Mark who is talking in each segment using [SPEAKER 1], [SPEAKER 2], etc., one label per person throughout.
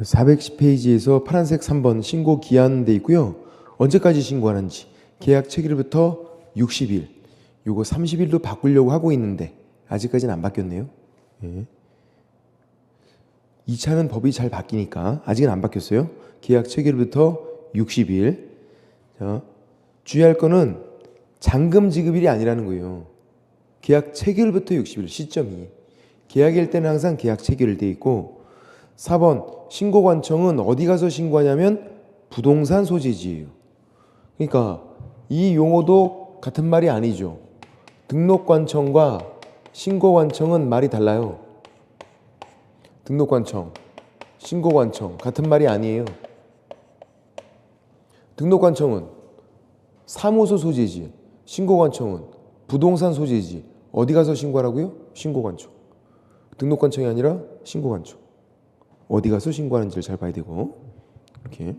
[SPEAKER 1] 410페이지에서 파란색 3번 신고 기한 돼 있고요. 언제까지 신고하는지 계약 체결일부터 60일, 요거 30일도 바꾸려고 하고 있는데 아직까지는 안 바뀌었네요. 예. 이 차는 법이 잘 바뀌니까 아직은 안 바뀌었어요. 계약 체결일부터 60일. 자, 주의할 거는 잔금 지급일이 아니라는 거예요. 계약 체결일부터 60일 시점이. 계약일 때는 항상 계약 체결일 돼 있고 4번 신고관청은 어디 가서 신고하냐면 부동산 소재지예요. 그러니까 이 용어도 같은 말이 아니죠. 등록관청과 신고관청은 말이 달라요. 등록관청, 신고관청 같은 말이 아니에요. 등록관청은 사무소 소재지, 신고관청은 부동산 소재지. 어디 가서 신고하라고요? 신고관청. 등록관청이 아니라 신고관청. 어디 가서 신고하는지를 잘 봐야 되고. 이렇게.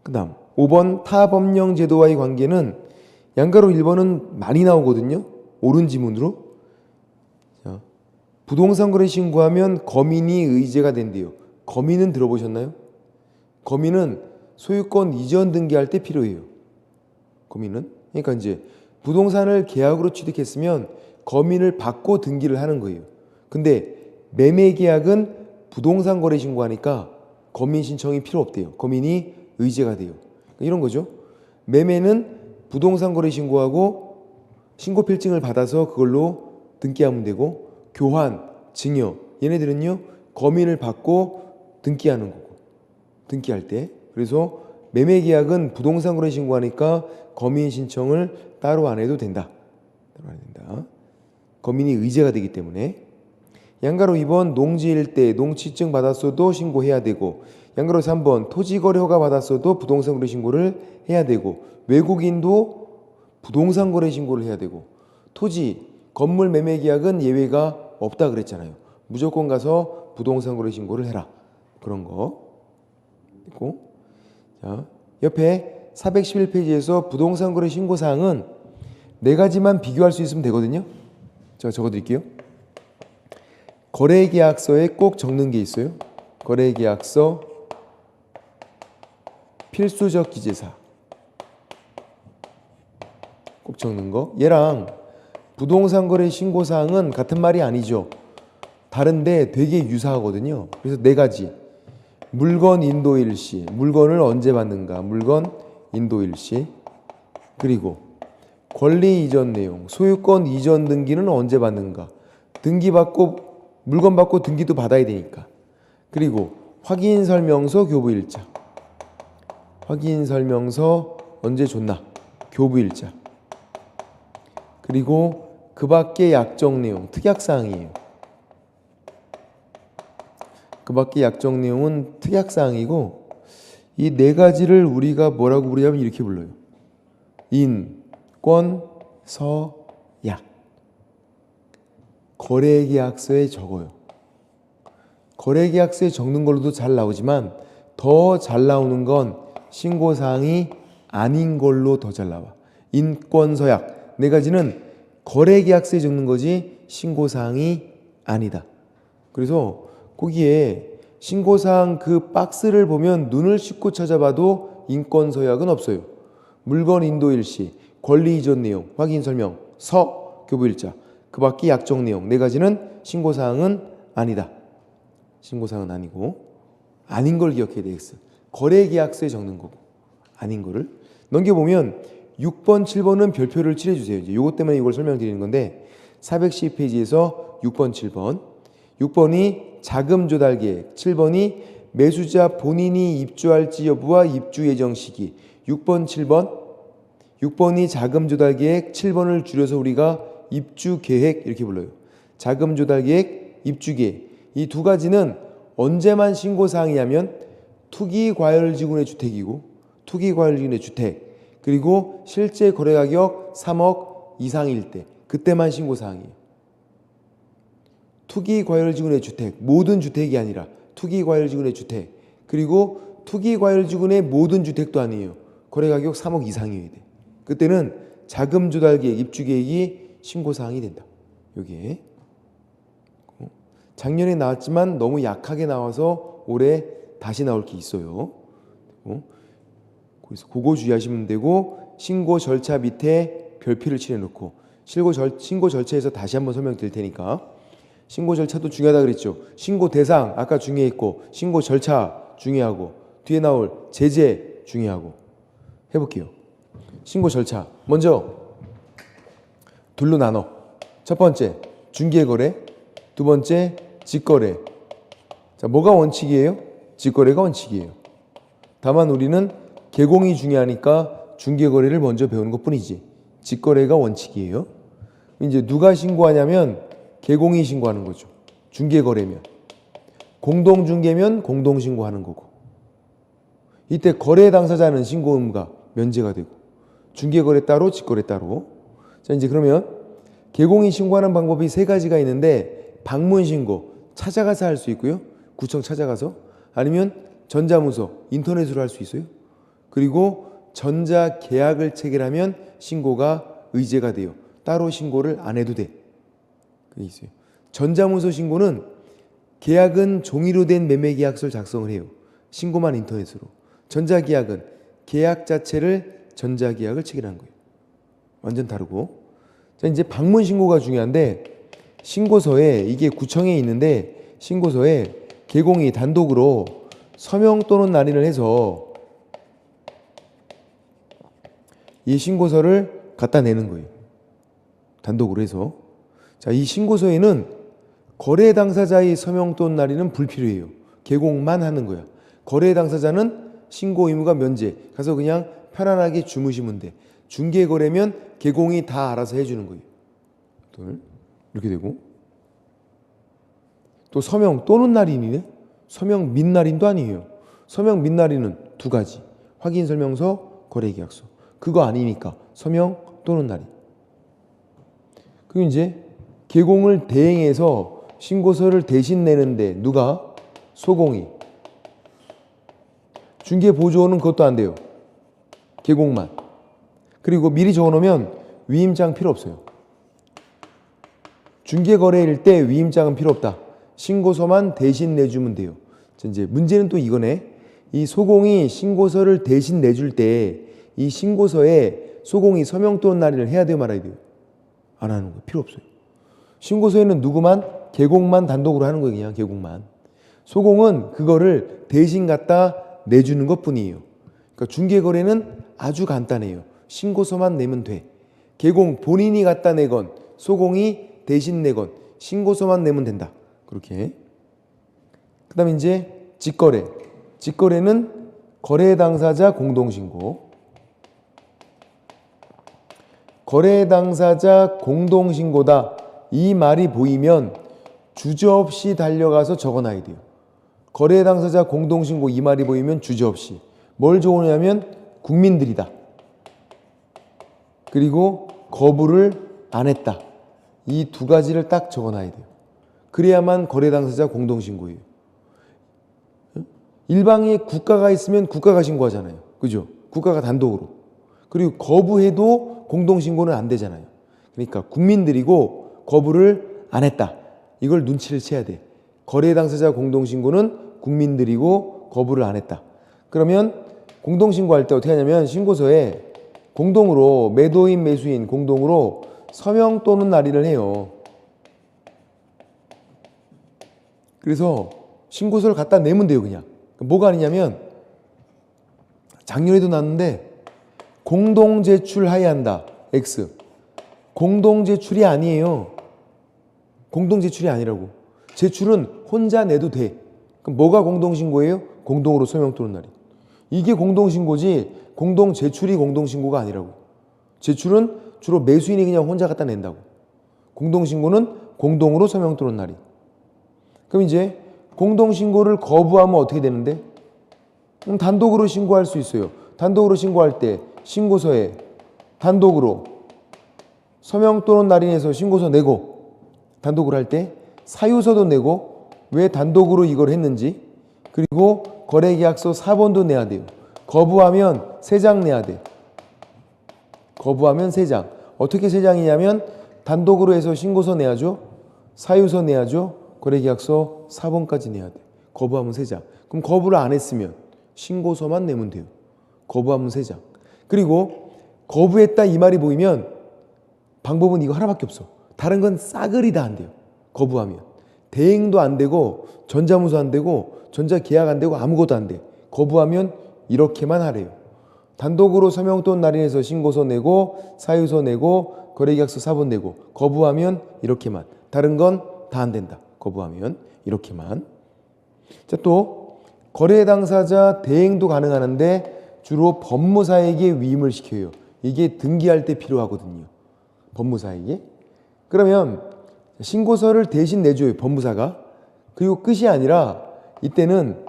[SPEAKER 1] 그 다음 5번 타법령 제도와의 관계는 양가로 1번은 많이 나오거든요. 옳은 지문으로. 자, 부동산 거래 신고하면 거민이 의제가 된대요. 거민은 들어보셨나요? 거민은 소유권 이전 등기할 때 필요해요. 거민은. 그러니까 이제 부동산을 계약으로 취득했으면 거민을 받고 등기를 하는 거예요. 근데 매매 계약은 부동산 거래 신고하니까 거민 신청이 필요 없대요. 거민이 의제가 돼요. 이런 거죠. 매매는 부동산 거래 신고하고 신고 필증을 받아서 그걸로 등기하면 되고 교환, 증여 얘네들은요 거민을 받고 등기하는 거고 등기할 때. 그래서 매매 계약은 부동산 거래 신고하니까 거민 신청을 따로 안 해도 된다. 따로 안 해도 된다. 거민이 의제가 되기 때문에. 양가로 2번 농지일 때 농지증 받았어도 신고해야 되고 양가로 3번 토지거래 허가 받았어도 부동산 거래 신고를 해야 되고 외국인도 부동산 거래 신고를 해야 되고 토지, 건물 매매 계약은 예외가 없다 그랬잖아요. 무조건 가서 부동산 거래 신고를 해라. 그런 거 있고. 자, 옆에 411페이지에서 부동산 거래 신고 사항은 4가지만 비교할 수 있으면 되거든요. 제가 적어드릴게요. 거래계약서에 꼭 적는 게 있어요. 거래계약서 필수적 기재사 꼭 적는 거. 얘랑 부동산 거래 신고사항은 같은 말이 아니죠. 다른데 되게 유사하거든요. 그래서 4가지. 물건 인도 일시, 물건을 언제 받는가, 물건 인도 일시. 그리고 권리 이전 내용, 소유권 이전 등기는 언제 받는가, 등기 받고 물건 받고 등기도 받아야 되니까. 그리고 확인 설명서 교부일자, 확인 설명서 언제 줬나, 교부일자. 그리고 그 밖의 약정 내용, 특약사항이에요. 그 밖의 약정 내용은 특약사항이고 이 4가지를 우리가 뭐라고 부르냐면 이렇게 불러요. 인, 권, 서, 약. 거래계약서에 적어요. 거래계약서에 적는 걸로도 잘 나오지만 더 잘 나오는 건 신고사항이 아닌 걸로 더 잘 나와. 인권서약 4가지는 거래계약서에 적는 거지 신고사항이 아니다. 그래서 거기에 신고사항 그 박스를 보면 눈을 씻고 찾아봐도 인권서약은 없어요. 물건 인도 일시, 권리 이전 내용, 확인 설명, 서, 교부일자. 그 밖의 약정 내용 4가지는 신고사항은 아니다. 신고사항은 아니고 아닌 걸 기억해야 돼. X. 거래계약서에 적는 거고 아닌 거를 넘겨보면 6번, 7번은 별표를 칠해주세요. 이제 요것 때문에 이걸 설명드리는 건데 412페이지에서 6번, 7번 6번이 자금 조달 계획, 7번이 매수자 본인이 입주할지 여부와 입주 예정 시기. 6번, 7번 6번이 자금 조달 계획, 7번을 줄여서 우리가 입주 계획 이렇게 불러요. 자금 조달 계획, 입주 계획. 이 2가지는 언제만 신고사항이냐면 투기과열지구내 주택이고 투기과열지구내 주택 그리고 실제 거래가격 3억 이상일 때 그때만 신고사항이에요. 투기과열지구내 주택, 모든 주택이 아니라 투기과열지구내 주택 그리고 투기과열지구내 모든 주택도 아니에요. 거래가격 3억 이상이어야 돼. 그때는 자금 조달 계획, 입주 계획이 신고사항이 된다. 여기에 작년에 나왔지만 너무 약하게 나와서 올해 다시 나올 게 있어요. 그래서 그거 주의하시면 되고, 신고 절차 밑에 별표를 칠해놓고, 신고 절차에서 다시 한번 설명드릴 테니까. 신고 절차도 중요하다 그랬죠. 신고 대상 아까 중요했고, 신고 절차 중요하고, 뒤에 나올 제재 중요하고. 해볼게요. 신고 절차 먼저 둘로 나눠. 첫 번째 중개거래, 두 번째 직거래. 자, 뭐가 원칙이에요? 직거래가 원칙이에요. 다만 우리는 개공이 중요하니까 중개거래를 먼저 배우는 것 뿐이지, 직거래가 원칙이에요. 이제 누가 신고하냐면 개공이 신고하는 거죠. 중개거래면. 공동중개면 공동신고하는 거고. 이때 거래 당사자는 신고 의무가 면제가 되고, 중개거래 따로, 직거래 따로. 자, 이제 그러면 개공이 신고하는 방법이 세 가지가 있는데, 방문신고, 찾아가서 할 수 있고요. 구청 찾아가서. 아니면 전자문서, 인터넷으로 할 수 있어요. 그리고 전자계약을 체결하면 신고가 의제가 돼요. 따로 신고를 안 해도 돼. 그게 있어요. 전자문서 신고는 계약은 종이로 된 매매계약서를 작성을 해요. 신고만 인터넷으로. 전자계약은 계약 자체를 전자계약을 체결하는 거예요. 완전 다르고. 자, 이제 방문신고가 중요한데, 신고서에, 이게 구청에 있는데, 신고서에 개공이 단독으로 서명 또는 날인을 해서 이 신고서를 갖다 내는 거예요. 단독으로 해서. 자, 이 신고서에는 거래 당사자의 서명 또는 날인은 불필요해요. 개공만 하는 거야. 거래 당사자는 신고 의무가 면제. 가서 그냥 편안하게 주무시면 돼. 중개거래면 개공이 다 알아서 해주는 거예요. 이렇게 되고. 또 서명 또는 날인이네. 서명 및 날인도 아니에요. 서명 및 날인은 두 가지. 확인설명서, 거래계약서. 그거 아니니까 서명 또는 날인. 그리고 이제 개공을 대행해서 신고서를 대신 내는데 누가? 소공이. 중개보조원은 그것도 안 돼요. 개공만. 그리고 미리 적어놓으면 위임장 필요 없어요. 중개거래일 때 위임장은 필요 없다. 신고서만 대신 내주면 돼요. 이제 문제는 또 이거네. 이 소공이 신고서를 대신 내줄 때 이 신고서에 소공이 서명 또는 날인을 해야 돼요, 말아야 돼요? 안 하는 거예요. 필요 없어요. 신고서에는 누구만? 개공만 단독으로 하는 거예요. 그냥 개공만. 소공은 그거를 대신 갖다 내주는 것 뿐이에요. 그러니까 중개거래는 아주 간단해요. 신고서만 내면 돼. 개공 본인이 갖다 내건 소공이 대신 내건 신고서만 내면 된다. 그렇게. 그 다음에 이제 직거래. 직거래는 거래 당사자 공동신고. 거래 당사자 공동신고다. 이 말이 보이면 주저없이 달려가서 적어놔야 돼요. 거래 당사자 공동신고 이 말이 보이면 주저없이. 뭘 적어놓냐면 국민들이다. 그리고 거부를 안 했다. 이 두 가지를 딱 적어놔야 돼요. 그래야만 거래 당사자 공동신고예요. 일방에 국가가 있으면 국가가 신고하잖아요. 그죠? 국가가 단독으로. 그리고 거부해도 공동신고는 안 되잖아요. 그러니까 국민들이고 거부를 안 했다. 이걸 눈치를 채야 돼. 거래 당사자 공동신고는 국민들이고 거부를 안 했다. 그러면 공동신고할 때 어떻게 하냐면 신고서에 공동으로 매도인 매수인 공동으로 서명 또는 날인을 해요. 그래서 신고서를 갖다 내면 돼요. 그냥. 뭐가 아니냐면 작년에도 났는데 공동 제출하여야 한다. X. 공동 제출이 아니에요. 공동 제출이 아니라고. 제출은 혼자 내도 돼. 그럼 뭐가 공동신고예요? 공동으로 서명 또는 날인. 이게 공동신고지 공동 제출이 공동신고가 아니라고. 제출은 주로 매수인이 그냥 혼자 갖다 낸다고. 공동신고는 공동으로 서명 또는 날인. 그럼 이제 공동신고를 거부하면 어떻게 되는데? 단독으로 신고할 수 있어요. 단독으로 신고할 때 신고서에 단독으로 서명 또는 날인해서 신고서 내고, 단독으로 할 때 사유서도 내고 왜 단독으로 이걸 했는지, 그리고 거래계약서 4번도 내야 돼요. 거부하면 3장 내야 돼. 거부하면 3장. 어떻게 3장이냐면 단독으로 해서 신고서 내야죠. 사유서 내야죠. 거래계약서 4번까지 내야 돼. 거부하면 3장. 그럼 거부를 안 했으면 신고서만 내면 돼요. 거부하면 3장. 그리고 거부했다 이 말이 보이면 방법은 이거 하나밖에 없어. 다른 건 싸그리 다 안 돼요. 거부하면. 대행도 안 되고 전자문서 안 되고 전자계약 안 되고 아무것도 안 돼. 거부하면 이렇게만 하래요. 단독으로 서명 또는 날인해서 신고서 내고 사유서 내고 거래계약서 4번 내고 거부하면 이렇게만. 다른 건 다 안 된다. 거부하면 이렇게만. 자, 또 거래 당사자 대행도 가능하는데 주로 법무사에게 위임을 시켜요. 이게 등기할 때 필요하거든요. 법무사에게. 그러면 신고서를 대신 내줘요. 법무사가. 그리고 끝이 아니라 이때는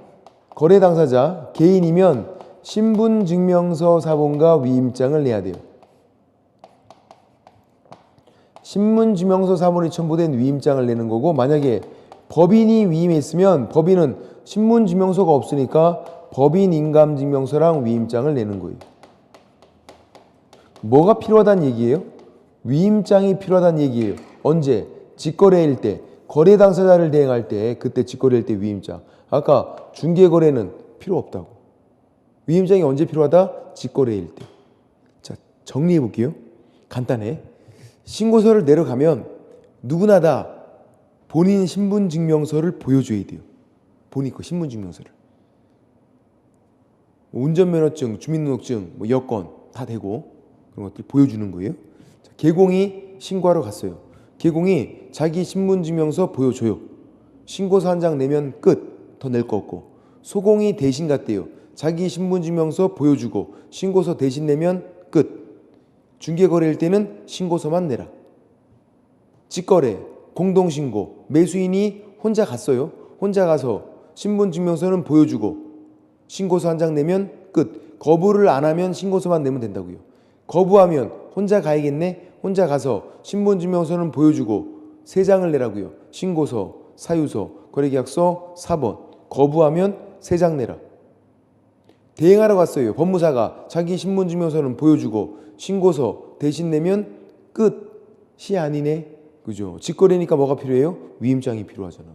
[SPEAKER 1] 거래 당사자 개인이면 신분증명서 사본과 위임장을 내야 돼요. 신분증명서 사본이 첨부된 위임장을 내는 거고, 만약에 법인이 위임했으면 법인은 신분증명서가 없으니까 법인 인감증명서랑 위임장을 내는 거예요. 뭐가 필요하다는 얘기예요? 위임장이 위임장이 얘기예요. 언제? 직거래일 때, 거래 당사자를 대행할 때, 그때 직거래일 때 위임장. 아까 중개거래는 필요 없다고. 위임장이 언제 필요하다? 직거래일 때. 자, 정리해 볼게요. 간단해. 신고서를 내려가면 누구나 다 본인 신분증명서를 보여줘야 돼요. 본인 거 신분증명서를. 운전면허증, 주민등록증, 여권 다 되고 그런 것들 보여주는 거예요. 자, 개공이 신고하러 갔어요. 개공이 자기 신분증명서 보여줘요. 신고서 한 장 내면 끝. 더 낼 거 없고. 소공이 대신 갔대요. 자기 신분증명서 보여주고 신고서 대신 내면 끝. 중개거래일 때는 신고서만 내라. 직거래, 공동신고, 매수인이 혼자 갔어요. 혼자 가서 신분증명서는 보여주고 신고서 한 장 내면 끝. 거부를 안 하면 신고서만 내면 된다고요. 거부하면 혼자 가야겠네. 혼자 가서 신분증명서는 보여주고 3장을 내라고요. 신고서, 사유서, 거래계약서 4번. 거부하면 3장 내라. 대행하러 갔어요. 법무사가 자기 신분증명서는 보여주고 신고서 대신 내면 끝이 아니네. 그죠? 직거래니까 뭐가 필요해요? 위임장이 필요하잖아.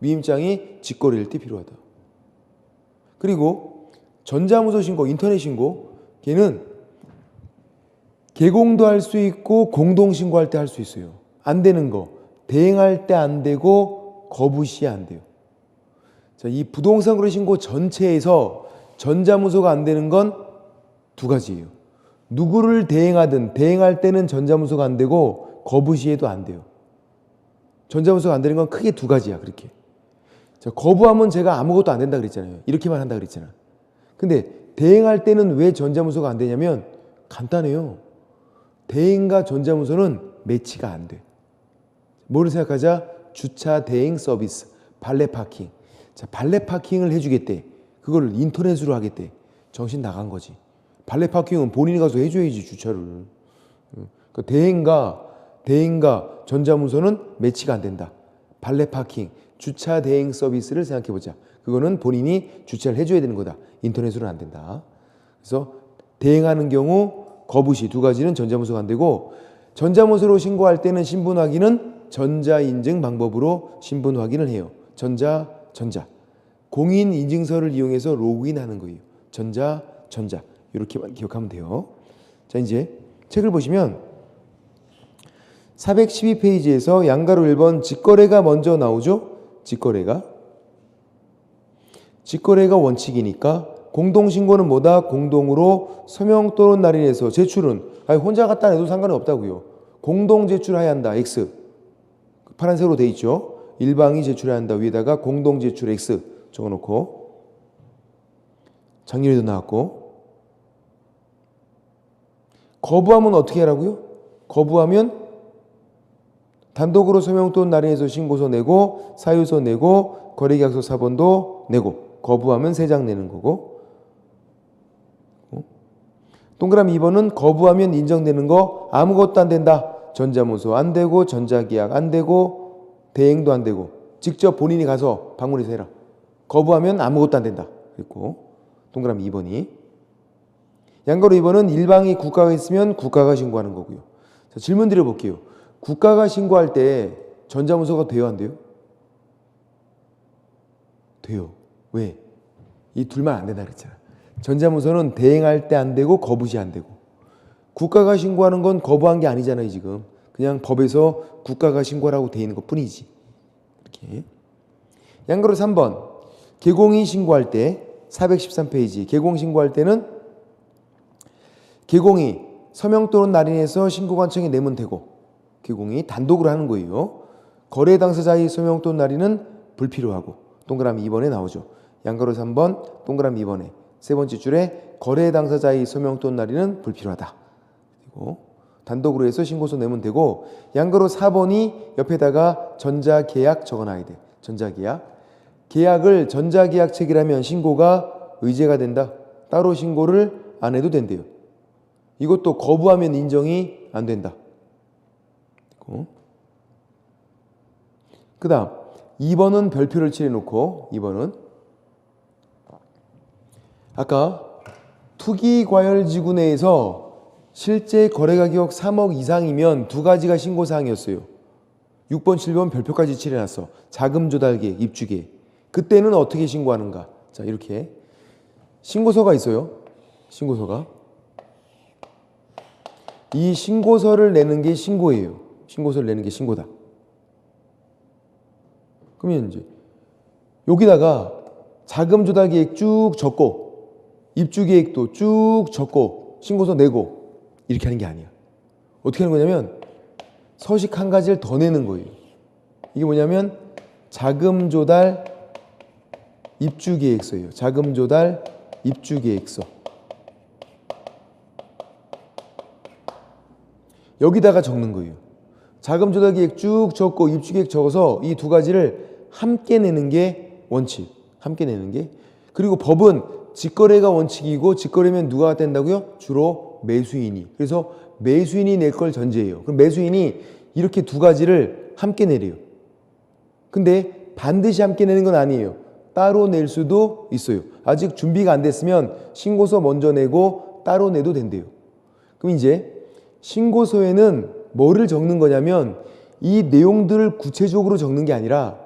[SPEAKER 1] 위임장이 직거래일 때 필요하다. 그리고 전자문서 신고, 인터넷 신고, 걔는 개공도 할 수 있고 공동신고할 때 할 수 있어요. 안 되는 거, 대행할 때 안 되고 거부 시에 안 돼요. 자, 이 부동산 거래 신고 전체에서 전자문서가 안 되는 건 2가지예요. 누구를 대행하든 대행할 때는 전자문서가 안 되고 거부 시에도 안 돼요. 전자문서가 안 되는 건 크게 2가지야. 그렇게. 자, 거부하면 제가 아무것도 안 된다 그랬잖아요. 이렇게만 한다 그랬잖아. 근데 대행할 때는 왜 전자문서가 안 되냐면 간단해요. 대행과 전자문서는 매치가 안 돼. 뭐를 생각하자? 주차 대행 서비스, 발레 파킹. 자, 발레 파킹을 해주겠대. 그걸 인터넷으로 하겠대. 정신 나간 거지. 발레 파킹은 본인이 가서 해줘야지, 주차를. 그 대행과 전자문서는 매치가 안 된다. 발레 파킹, 주차 대행 서비스를 생각해 보자. 그거는 본인이 주차를 해줘야 되는 거다. 인터넷으로는 안 된다. 그래서 대행하는 경우 거부시 2가지는 전자문서가 안 되고, 전자문서로 신고할 때는 신분 확인은 전자인증 방법으로 신분 확인을 해요. 전자. 공인인증서를 이용해서 로그인하는 거예요. 전자. 이렇게만 기억하면 돼요. 자, 이제 책을 보시면 412페이지에서 양가로 1번 직거래가 먼저 나오죠. 직거래가 원칙이니까 공동신고는 뭐다? 공동으로 서명 또는 날인해서 제출은 혼자 갖다 내도 상관이 없다고요. 공동 제출해야 한다. X. 파란색으로 돼 있죠. 일방이 제출해야 한다. 위에다가 공동 제출 X 적어놓고, 작년에도 나왔고. 거부하면 어떻게 하라고요? 거부하면 단독으로 서명 또는 날인해서 신고서 내고 사유서 내고 거래계약서 4번도 내고, 거부하면 3장 내는 거고. 동그라미 2번은 거부하면 인정되는 거 아무것도 안 된다. 전자문서 안 되고 전자계약 안 되고 대행도 안 되고 직접 본인이 가서 방문해서 해라. 거부하면 아무것도 안 된다. 그리고 동그라미 2번이. 양가로 2번은 일방이 국가가 있으면 국가가 신고하는 거고요. 자, 질문 드려볼게요. 국가가 신고할 때 전자문서가 돼요, 안 돼요? 돼요. 왜? 이 둘만 안 된다 그랬잖아. 전자문서는 대행할 때 안 되고 거부시 안 되고, 국가가 신고하는 건 거부한 게 아니잖아요. 지금 그냥 법에서 국가가 신고하라고 돼 있는 것 뿐이지. 이렇게. 양가로 3번 개공이 신고할 때 413페이지 개공 신고할 때는 개공이 서명 또는 날인해서 신고관청에 내면 되고, 개공이 단독으로 하는 거예요. 거래 당사자의 서명 또는 날인은 불필요하고, 동그라미 2번에 나오죠. 양가로 3번 동그라미 2번에 세 번째 줄에 거래 당사자의 서명 또는 날인은 불필요하다. 그리고 단독으로 해서 신고서 내면 되고, 양가로 4번이 옆에다가 전자계약 적어놔야 돼. 전자계약. 계약을 전자계약 체결하면 신고가 의제가 된다. 따로 신고를 안 해도 된대요. 이것도 거부하면 인정이 안 된다. 그 다음 2번은 별표를 칠해놓고, 2번은 아까 투기과열지구 내에서 실제 거래가격 3억 이상이면 두 가지가 신고사항이었어요. 6번, 7번 별표까지 칠해놨어. 자금조달계획, 입주계획. 그때는 어떻게 신고하는가? 자, 이렇게 신고서가 있어요. 신고서가. 이 신고서를 내는 게 신고예요. 신고서를 내는 게 신고다. 그러면 이제 여기다가 자금조달계획 쭉 적고 입주계획도 쭉 적고 신고서 내고 이렇게 하는 게 아니야. 어떻게 하는 거냐면 서식 한 가지를 더 내는 거예요. 이게 뭐냐면 자금조달 입주계획서예요. 자금조달 입주계획서. 여기다가 적는 거예요. 자금조달계획 쭉 적고 입주계획 적어서 이 두 가지를 함께 내는 게 원칙. 함께 내는 게. 그리고 법은 직거래가 원칙이고, 직거래면 누가 뗀다고요? 주로 매수인이. 그래서 매수인이 낼 걸 전제해요. 그럼 매수인이 이렇게 두 가지를 함께 내래요. 근데 반드시 함께 내는 건 아니에요. 따로 낼 수도 있어요. 아직 준비가 안 됐으면 신고서 먼저 내고 따로 내도 된대요. 그럼 이제 신고서에는 뭐를 적는 거냐면 이 내용들을 구체적으로 적는 게 아니라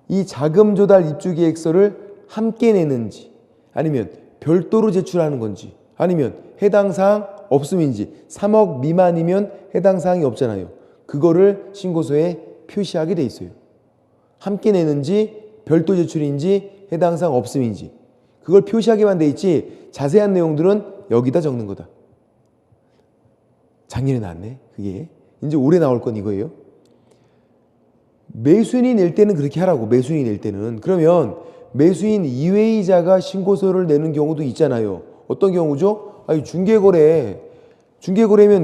[SPEAKER 1] 이 자금조달 입주계획서를 함께 내는지, 아니면 별도로 제출하는 건지, 아니면 해당 사항 없음인지, 3억 미만이면 해당 사항이 없잖아요. 그거를 신고서에 표시하게 돼 있어요. 함께 내는지 별도 제출인지 해당 사항 없음인지 그걸 표시하게만 돼 있지, 자세한 내용들은 여기다 적는 거다. 작년에 나왔네. 그게 이제 올해 나올 건 이거예요. 매수인이 낼 때는 그렇게 하라고. 매수인이 낼 때는. 그러면 매수인 이외이자가 신고서를 내는 경우도 있잖아요. 어떤 경우죠? 아니, 중개거래면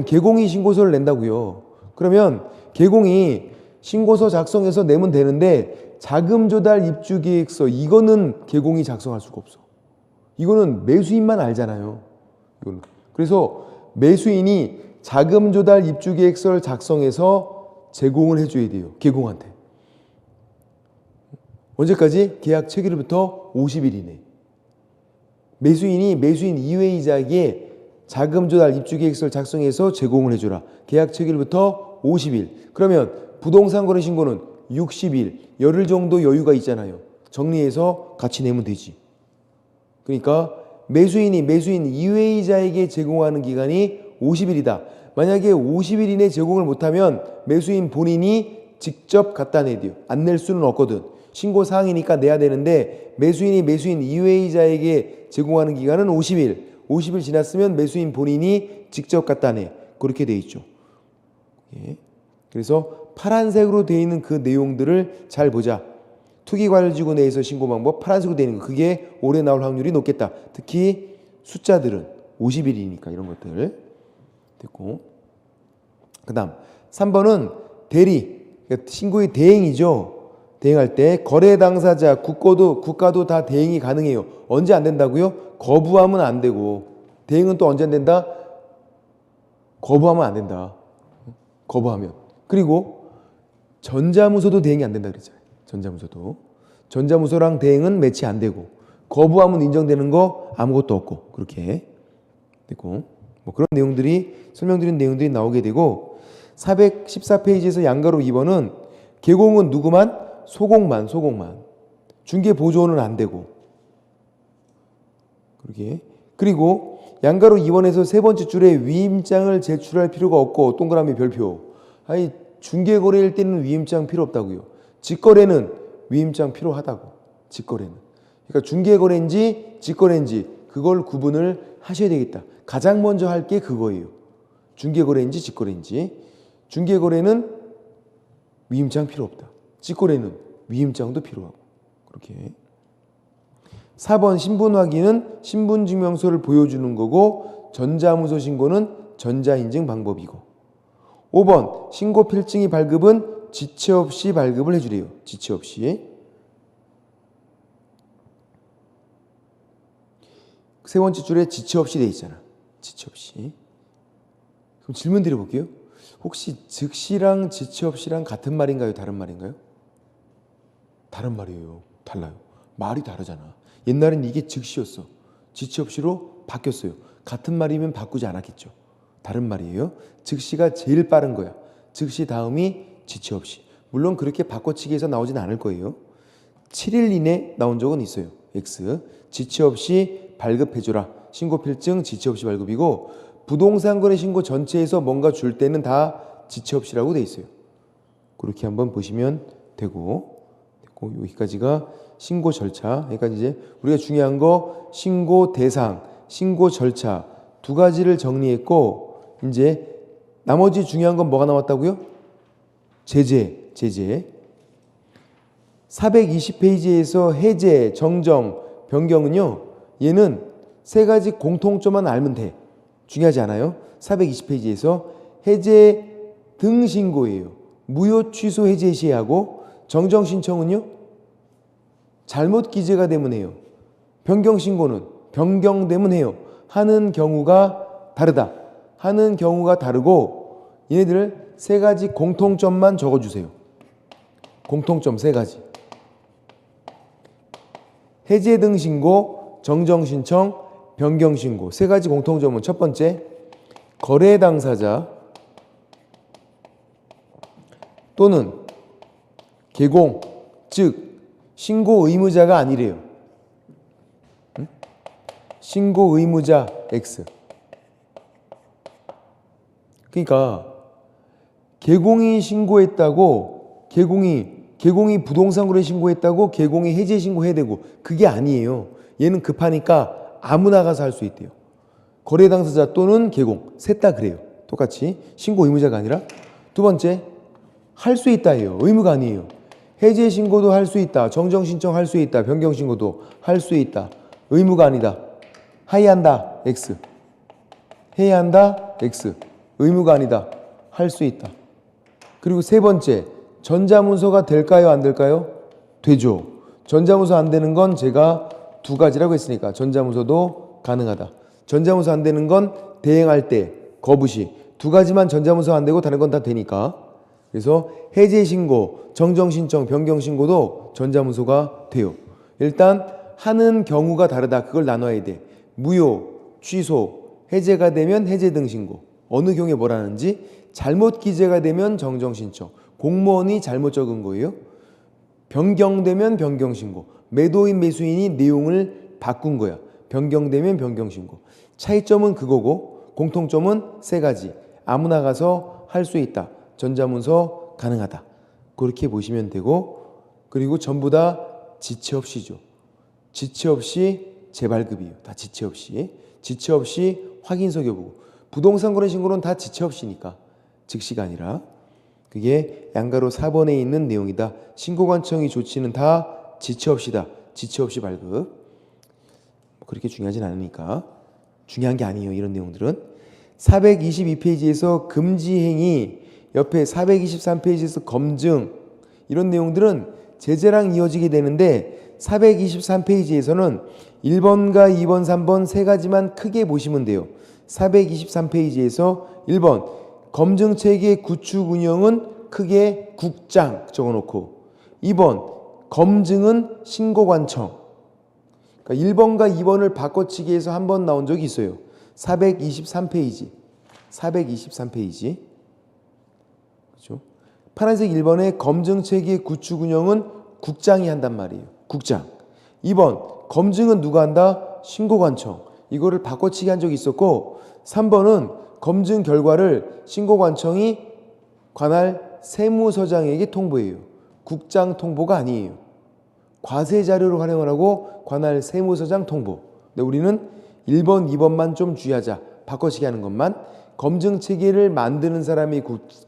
[SPEAKER 1] 개공이 신고서를 낸다고요. 그러면 개공이 신고서 작성해서 내면 되는데 자금조달 입주계획서 이거는 개공이 작성할 수가 없어. 이거는 매수인만 알잖아요. 이거는. 그래서 매수인이 자금조달 입주계획서를 작성해서 제공을 해줘야 돼요. 개공한테. 언제까지? 계약 체결일부터 50일 이내. 매수인이 매수인 이외이자에게 자금조달 입주계획서를 작성해서 제공을 해줘라. 계약 체결일부터 50일. 그러면 부동산 거래 신고는 60일, 열흘 정도 여유가 있잖아요. 정리해서 같이 내면 되지. 그러니까 매수인이 매수인 이외이자에게 제공하는 기간이 50일이다. 만약에 50일 이내 제공을 못하면 매수인 본인이 직접 갖다 내야 돼요. 안 낼 수는 없거든. 신고사항이니까 내야 되는데 매수인이 매수인 이외이자에게 제공하는 기간은 50일. 50일 지났으면 매수인 본인이 직접 갖다 내. 그렇게 돼 있죠. 예. 그래서 파란색으로 되어 있는 그 내용들을 잘 보자. 투기과열지구 내에서 신고 방법 파란색으로 되어 있는 거. 그게 올해 나올 확률이 높겠다. 특히 숫자들은 50일이니까 이런 것들 됐고. 그 다음 3번은 대리. 그러니까 신고의 대행이죠. 대행할 때 거래 당사자 국가도 다 대행이 가능해요. 언제 안 된다고요? 거부하면 안 되고. 대행은 또 언제 안 된다? 거부하면 안 된다. 거부하면. 그리고 전자문서도 대행이 안 된다 그랬잖아요. 전자문서도. 전자문서랑 대행은 매치 안 되고, 거부하면 인정되는 거 아무것도 없고, 그렇게 됐고, 뭐 그런 내용들이, 설명드린 내용들이 나오게 되고, 414페이지에서 양가로 2번은 개공은 누구만? 소공만. 중개 보조는 안 되고. 그러게. 그리고 양가로 2번에서 세 번째 줄에 위임장을 제출할 필요가 없고 동그라미 별표. 아니 중개거래일 때는 위임장 필요 없다고요. 직거래는 위임장 필요하다고. 직거래는. 그러니까 중개거래인지 직거래인지 그걸 구분을 하셔야 되겠다. 가장 먼저 할 게 그거예요. 중개거래인지 직거래인지. 중개거래는 위임장 필요 없다. 직거래는 위임장도 필요하고. 그렇게. 4번 신분 확인은 신분증명서를 보여주는 거고 전자문서 신고는 전자인증 방법이고. 5번 신고 필증이 발급은 지체 없이 발급을 해주래요. 지체 없이. 세 번째 줄에 지체 없이 돼 있잖아. 지체 없이. 그럼 질문 드려볼게요. 혹시 즉시랑 지체 없이랑 같은 말인가요? 다른 말인가요? 다른 말이에요. 달라요. 말이 다르잖아. 옛날엔 이게 즉시였어. 지체 없이로 바뀌었어요. 같은 말이면 바꾸지 않았겠죠. 다른 말이에요. 즉시가 제일 빠른 거야. 즉시 다음이 지체 없이. 물론 그렇게 바꿔치기해서 나오진 않을 거예요. 7일 이내 나온 적은 있어요. X. 지체 없이 발급해줘라. 신고필증 지체 없이 발급이고 부동산 거래 신고 전체에서 뭔가 줄 때는 다 지체 없이라고 돼 있어요. 그렇게 한번 보시면 되고 여기까지가 신고 절차. 그러니까 이제 우리가 중요한 거 신고 대상, 신고 절차 두 가지를 정리했고 이제 나머지 중요한 건 뭐가 남았다고요? 제재. 420페이지에서 해제, 정정, 변경은요. 얘는 세 가지 공통점만 알면 돼. 중요하지 않아요? 420페이지에서 해제 등 신고예요. 무효 취소 해제 시하고 정정 신청은요. 잘못 기재가 되면 해요. 변경 신고는 변경되면 해요. 하는 경우가 다르다. 하는 경우가 다르고 얘네들 세 가지 공통점만 적어주세요. 공통점 세 가지. 해제 등 신고, 정정 신청, 변경 신고. 세 가지 공통점은 첫 번째, 거래 당사자 또는 개공, 즉 신고 의무자가 아니래요. 신고 의무자 X. 그러니까 개공이 신고했다고 개공이 부동산 거래 신고했다고 개공이 해제 신고해야 되고 그게 아니에요. 얘는 급하니까 아무나 가서 할 수 있대요. 거래 당사자 또는 개공 셋 다 그래요. 똑같이 신고 의무자가 아니라. 두 번째, 할 수 있다예요. 의무가 아니에요. 해제 신고도 할 수 있다. 정정 신청 할 수 있다. 변경 신고도 할 수 있다. 의무가 아니다. 해야 한다. X. 해야 한다. X. 의무가 아니다. 할 수 있다. 그리고 세 번째, 전자문서가 될까요? 안 될까요? 되죠. 전자문서 안 되는 건 제가 두 가지라고 했으니까 전자문서도 가능하다. 전자문서 안 되는 건 대행할 때 거부시 두 가지만 전자문서 안 되고 다른 건 다 되니까. 그래서 해제 신고, 정정 신청, 변경 신고도 전자문서가 돼요. 일단 하는 경우가 다르다. 그걸 나눠야 돼. 무효, 취소, 해제가 되면 해제 등 신고. 어느 경우에 뭐라는지 잘못 기재가 되면 정정 신청. 공무원이 잘못 적은 거예요. 변경되면 변경 신고. 매도인 매수인이 내용을 바꾼 거야. 변경되면 변경 신고. 차이점은 그거고 공통점은 세 가지. 아무나 가서 할 수 있다. 전자문서 가능하다. 그렇게 보시면 되고 그리고 전부 다 지체 없이죠. 지체 없이 재발급이에요. 다 지체 없이. 지체 없이 확인서 교부고. 부동산 거래 신고는 다 지체 없이니까. 즉시가 아니라. 그게 양가로 4번에 있는 내용이다. 신고관청이 조치는 다 지체 없이다. 지체 없이 발급. 그렇게 중요하진 않으니까. 중요한 게 아니에요. 이런 내용들은. 422페이지에서 금지행위, 옆에 423페이지에서 검증 이런 내용들은 제재랑 이어지게 되는데 423페이지에서는 1번과 2번, 3번 세 가지만 크게 보시면 돼요. 423페이지에서 1번 검증체계 구축 운영은 크게 국장 적어놓고 2번 검증은 신고관청. 그러니까 1번과 2번을 바꿔치기해서 한 번 나온 적이 있어요. 423페이지. 423페이지. 그렇죠? 파란색 1번의 검증체계 구축 운영은 국장이 한단 말이에요. 국장. 2번 검증은 누가 한다? 신고관청. 이거를 바꿔치기 한 적이 있었고 3번은 검증 결과를 신고관청이 관할 세무서장에게 통보해요. 국장 통보가 아니에요. 과세 자료를 활용을 하고 관할 세무서장 통보. 근데 우리는 1번, 2번만 좀 주의하자. 바꿔치기 하는 것만. 검증 체계를 만드는 사람이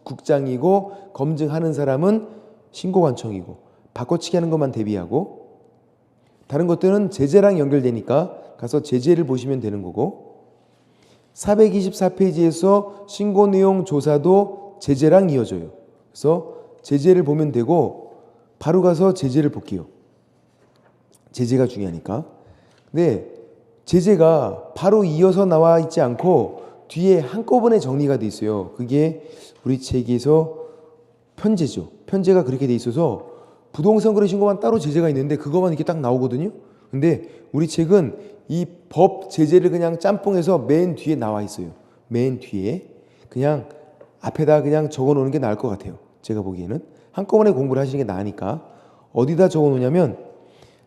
[SPEAKER 1] 국장이고 검증하는 사람은 신고관청이고 바꿔치기 하는 것만 대비하고 다른 것들은 제재랑 연결되니까 가서 제재를 보시면 되는 거고 424페이지에서 신고 내용 조사도 제재랑 이어져요. 그래서 제재를 보면 되고 바로 가서 제재를 볼게요. 제재가 중요하니까. 근데 제재가 바로 이어서 나와 있지 않고 뒤에 한꺼번에 정리가 돼 있어요. 그게 우리 책에서 편제죠. 편제가 그렇게 돼 있어서 부동산 거래 신고만 따로 제재가 있는데 그것만 이렇게 딱 나오거든요. 근데 우리 책은 이 법 제재를 그냥 짬뽕해서 맨 뒤에 나와 있어요. 맨 뒤에. 그냥 앞에다 그냥 적어 놓는 게 나을 것 같아요. 제가 보기에는. 한꺼번에 공부를 하시는 게 나으니까. 어디다 적어 놓냐면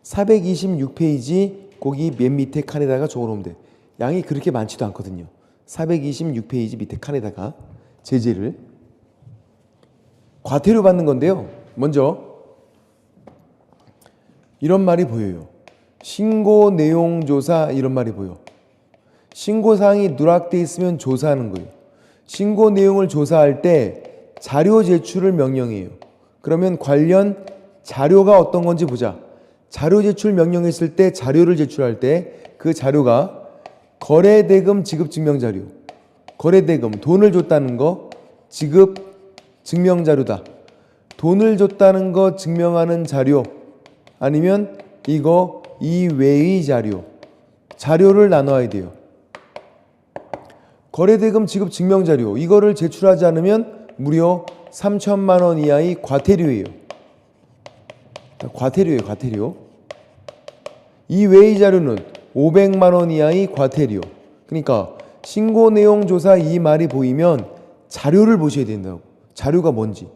[SPEAKER 1] 426페이지 거기 맨 밑에 칸에다가 적어 놓으면 돼. 양이 그렇게 많지도 않거든요. 426페이지 밑에 칸에다가 제재를. 과태료 받는 건데요. 먼저 이런 말이 보여요. 신고 내용 조사 이런 말이 보여. 신고사항이 누락돼 있으면 조사하는 거예요. 신고 내용을 조사할 때 자료 제출을 명령해요. 그러면 관련 자료가 어떤 건지 보자. 자료 제출 명령했을 때 자료를 제출할 때 그 자료가 거래대금 지급 증명자료. 거래대금 돈을 줬다는 거 지급 증명자료다. 돈을 줬다는 거 증명하는 자료 아니면 이거 이외의 자료. 자료를 나눠야 돼요. 거래대금 지급 증명자료 이거를 제출하지 않으면 무려 3천만 원 이하의 과태료예요. 과태료예요. 과태료. 이외의 자료는 500만 원 이하의 과태료. 그러니까 신고 내용 조사 이 말이 보이면 자료를 보셔야 된다고. 자료가 뭔지.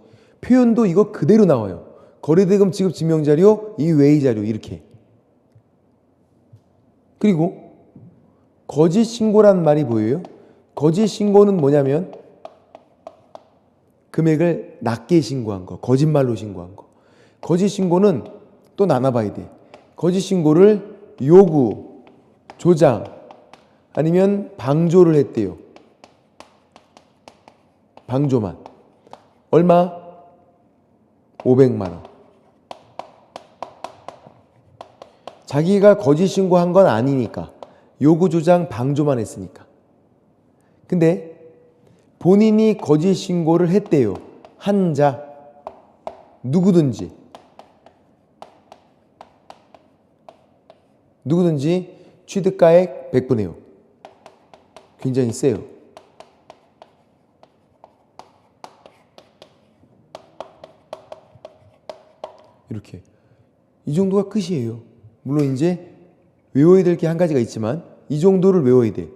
[SPEAKER 1] 표현도 이거 그대로 나와요. 거래대금 지급 증명자료 이외의 자료 이렇게. 그리고 거짓 신고란 말이 보여요. 거짓 신고는 뭐냐면 금액을 낮게 신고한 거, 거짓말로 신고한 거. 거짓 신고는 또 나눠봐야 돼. 거짓 신고를 요구, 조장 아니면 방조를 했대요. 방조만. 얼마? 500만 원. 자기가 거짓 신고한 건 아니니까. 요구, 조장, 방조만 했으니까. 근데 본인이 거짓 신고를 했대요. 한 자. 누구든지. 누구든지 취득가액 100분의 5. 굉장히 세요. 이렇게. 이 정도가 끝이에요. 물론 이제 외워야 될 게 한 가지가 있지만 이 정도를 외워야 돼.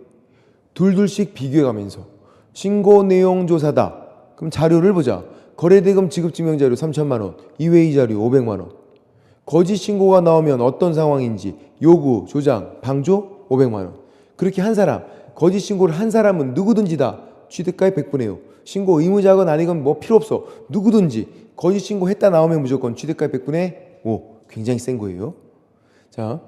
[SPEAKER 1] 둘씩 비교해 가면서 신고 내용 조사다. 그럼 자료를 보자. 거래대금 지급 증명자료 3천만 원, 이외의 자료 500만 원. 거짓 신고가 나오면 어떤 상황인지 요구, 조장, 방조 500만 원. 그렇게 한 사람, 거짓 신고를 한 사람은 누구든지 다 취득가액 100분의 5. 신고 의무자건 아니건 뭐 필요 없어. 누구든지 거짓 신고했다 나오면 무조건 취득가액 100분의 5. 굉장히 센 거예요. 자,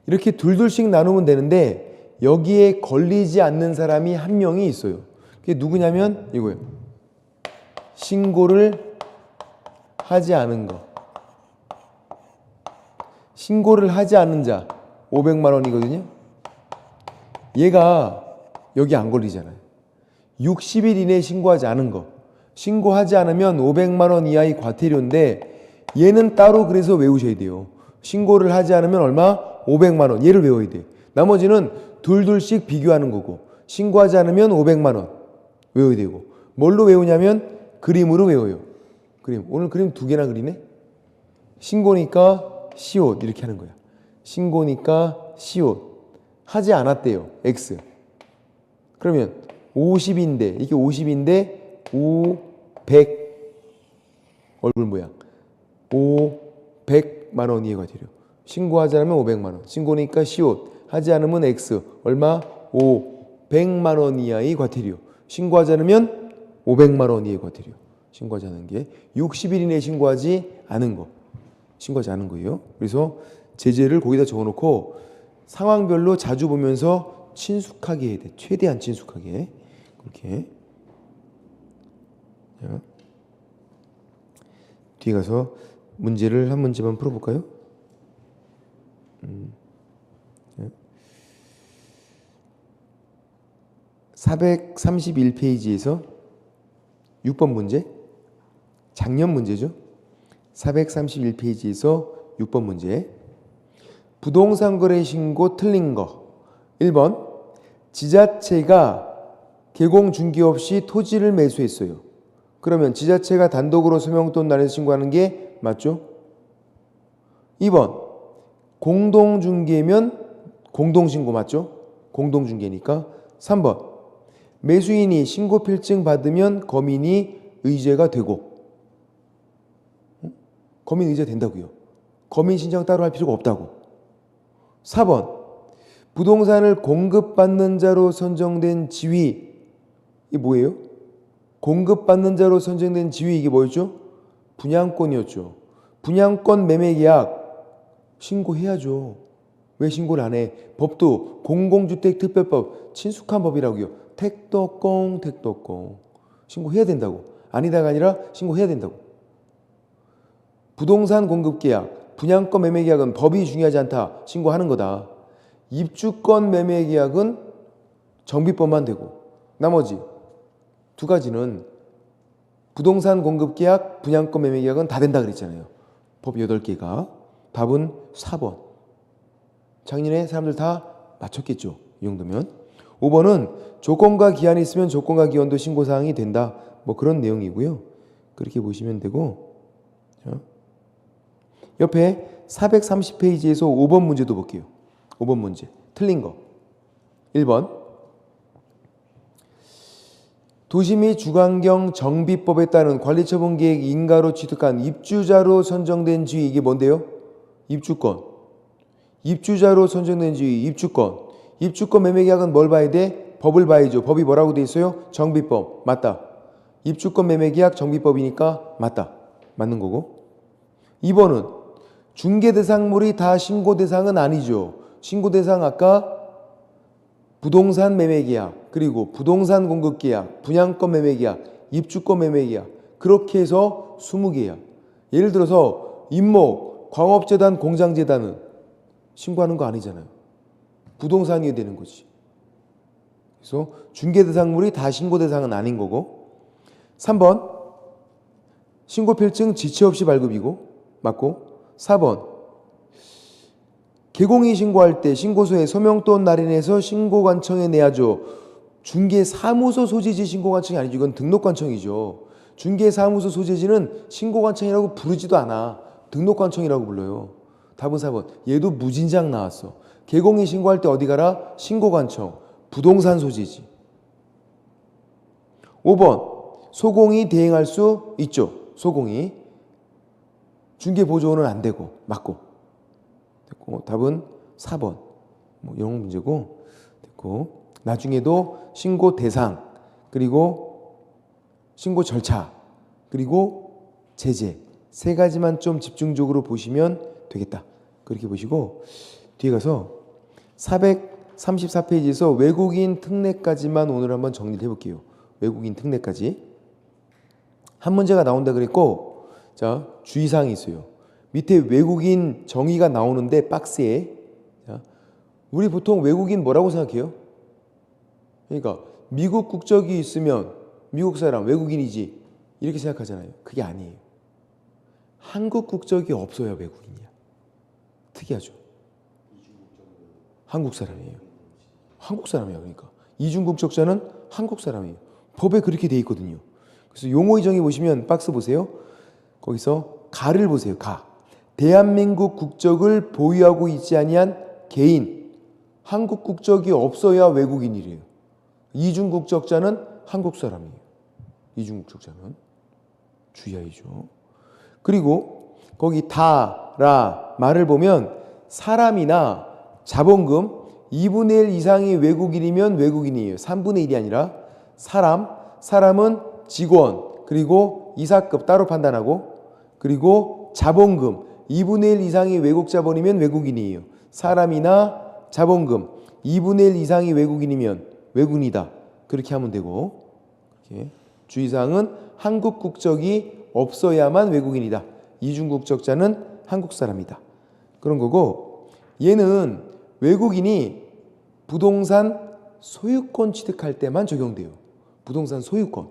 [SPEAKER 1] 이렇게 둘씩 나누면 되는데 여기에 걸리지 않는 사람이 한 명이 있어요. 그게 누구냐면 이거예요. 신고를 하지 않은 거. 신고를 하지 않는 자 500만 원이거든요. 얘가 여기 안 걸리잖아요. 60일 이내에 신고하지 않은 거. 신고하지 않으면 500만 원 이하의 과태료인데 얘는 따로 그래서 외우셔야 돼요. 신고를 하지 않으면 얼마? 500만 원. 얘를 외워야 돼. 나머지는 둘씩 비교하는 거고 신고하지 않으면 500만 원 외워야 되고 뭘로 외우냐면 그림으로 외워요. 그림. 오늘 그림 2개나 그리네. 신고니까 시옷 이렇게 하는 거야. 신고니까 시옷. 하지 않았대요. X. 그러면 50인데 이게 50인데 500 얼굴 모양 500만 원 이해가 되려. 신고하지 않으면 500만 원. 신고니까 시옷. 하지 않으면 X. 얼마? 500만 원 이하의 과태료. 신고하지 않으면 500만 원 이하의 과태료. 신고하지 않은 게 60일 이내에 신고하지 않은 거. 신고하지 않은 거예요. 그래서 제재를 거기다 적어놓고 상황별로 자주 보면서 친숙하게 해야 돼. 최대한 친숙하게. 그렇게. 자, 뒤에 가서 문제를 한 문제만 풀어볼까요? 431페이지에서 6번 문제, 작년 문제죠. 431페이지에서 6번 문제. 부동산 거래 신고 틀린 거. 1번, 지자체가 개공 중개 없이 토지를 매수했어요. 그러면 지자체가 단독으로 서명 또는 날에서 신고하는 게 맞죠? 2번, 공동중개면 공동신고 맞죠? 공동중개니까. 3번, 매수인이 신고필증 받으면 거민이 의제가 되고. 거민 의제 된다고요. 거민 신청 따로 할 필요가 없다고. 4번, 부동산을 공급받는 자로 선정된 지위. 이게 뭐예요? 공급받는 자로 선정된 지위, 이게 뭐였죠? 분양권이었죠. 분양권 매매계약 신고해야죠. 왜 신고를 안 해? 법도 공공주택특별법 친숙한 법이라고요. 택도공 신고해야 된다고. 아니다가 아니라 신고해야 된다고. 부동산 공급계약, 분양권 매매계약은 법이 중요하지 않다. 신고하는 거다. 입주권 매매계약은 정비법만 되고 나머지 두 가지는 부동산 공급계약, 분양권 매매계약은 다 된다 그랬잖아요. 법 8개가. 답은 4번. 작년에 사람들 다 맞췄겠죠. 이 정도면. 5번은 조건과 기한이 있으면 조건과 기한도 신고사항이 된다. 뭐 그런 내용이고요. 그렇게 보시면 되고. 자, 옆에 430페이지에서 5번 문제도 볼게요. 5번 문제. 틀린 거. 1번. 도시 및 주관경 정비법에 따른 관리처분계획 인가로 취득한 입주자로 선정된 지위, 이게 뭔데요? 입주권. 입주자로 선정된 지위, 입주권. 입주권 매매계약은 뭘 봐야 돼? 법을 봐야죠. 법이 뭐라고 돼 있어요? 정비법. 맞다. 입주권 매매계약 정비법이니까 맞다. 맞는 거고. 2번은 중개대상물이 다 신고대상은 아니죠. 신고대상 아까 부동산 매매계약, 그리고 부동산 공급계약, 분양권 매매계약, 입주권 매매계약, 그렇게 해서 20개야. 예를 들어서 임목, 광업재단, 공장재단은 신고하는 거 아니잖아요. 부동산이 되는 거지. 그래서 중개대상물이 다 신고대상은 아닌 거고. 3번 신고필증 지체 없이 발급이고 맞고. 4번 개공이 신고할 때 신고서에 서명 또는 날인해서 신고관청에 내야죠. 중개사무소 소재지 신고관청이 아니죠. 이건 등록관청이죠. 중개사무소 소재지는 신고관청이라고 부르지도 않아. 등록관청이라고 불러요. 답은 4번. 얘도 무진장 나왔어. 개공이 신고할 때 어디 가라? 신고관청. 부동산 소재지. 5번. 소공이 대행할 수 있죠. 소공이. 중개보조원은 안 되고 맞고. 됐고. 답은 4번. 뭐 이런 문제고. 됐고. 나중에도 신고 대상, 그리고 신고 절차, 그리고 제재, 세 가지만 좀 집중적으로 보시면 되겠다. 그렇게 보시고 뒤에 가서 434페이지에서 외국인 특례까지만 오늘 한번 정리를 해볼게요. 외국인 특례까지. 한 문제가 나온다 그랬고, 자, 주의사항이 있어요. 밑에 외국인 정의가 나오는데 박스에, 자, 우리 보통 외국인 뭐라고 생각해요? 그러니까 미국 국적이 있으면 미국 사람, 외국인이지 이렇게 생각하잖아요. 그게 아니에요. 한국 국적이 없어야 외국인이야. 특이하죠. 한국 사람이에요. 한국 사람이야. 그러니까 이중 국적자는 한국 사람이에요. 법에 그렇게 돼 있거든요. 그래서 용어 이정에 보시면 박스 보세요. 거기서 가를 보세요. 가. 대한민국 국적을 보유하고 있지 아니한 개인, 한국 국적이 없어야 외국인이래요. 이중 국적자는 한국 사람이에요. 이중 국적자는 주의하죠. 그리고 거기 다, 라, 말을 보면 사람이나 자본금 2분의 1 이상이 외국인이면 외국인이에요. 3분의 1이 아니라 사람은 직원, 그리고 이사급 따로 판단하고, 그리고 자본금 2분의 1 이상이 외국 자본이면 외국인이에요. 사람이나 자본금 2분의 1 이상이 외국인이면 외국인이다. 그렇게 하면 되고, 이렇게. 주의사항은 한국 국적이 없어야만 외국인이다. 이중 국적자는 한국 사람이다. 그런 거고, 얘는 외국인이 부동산 소유권 취득할 때만 적용돼요. 부동산 소유권.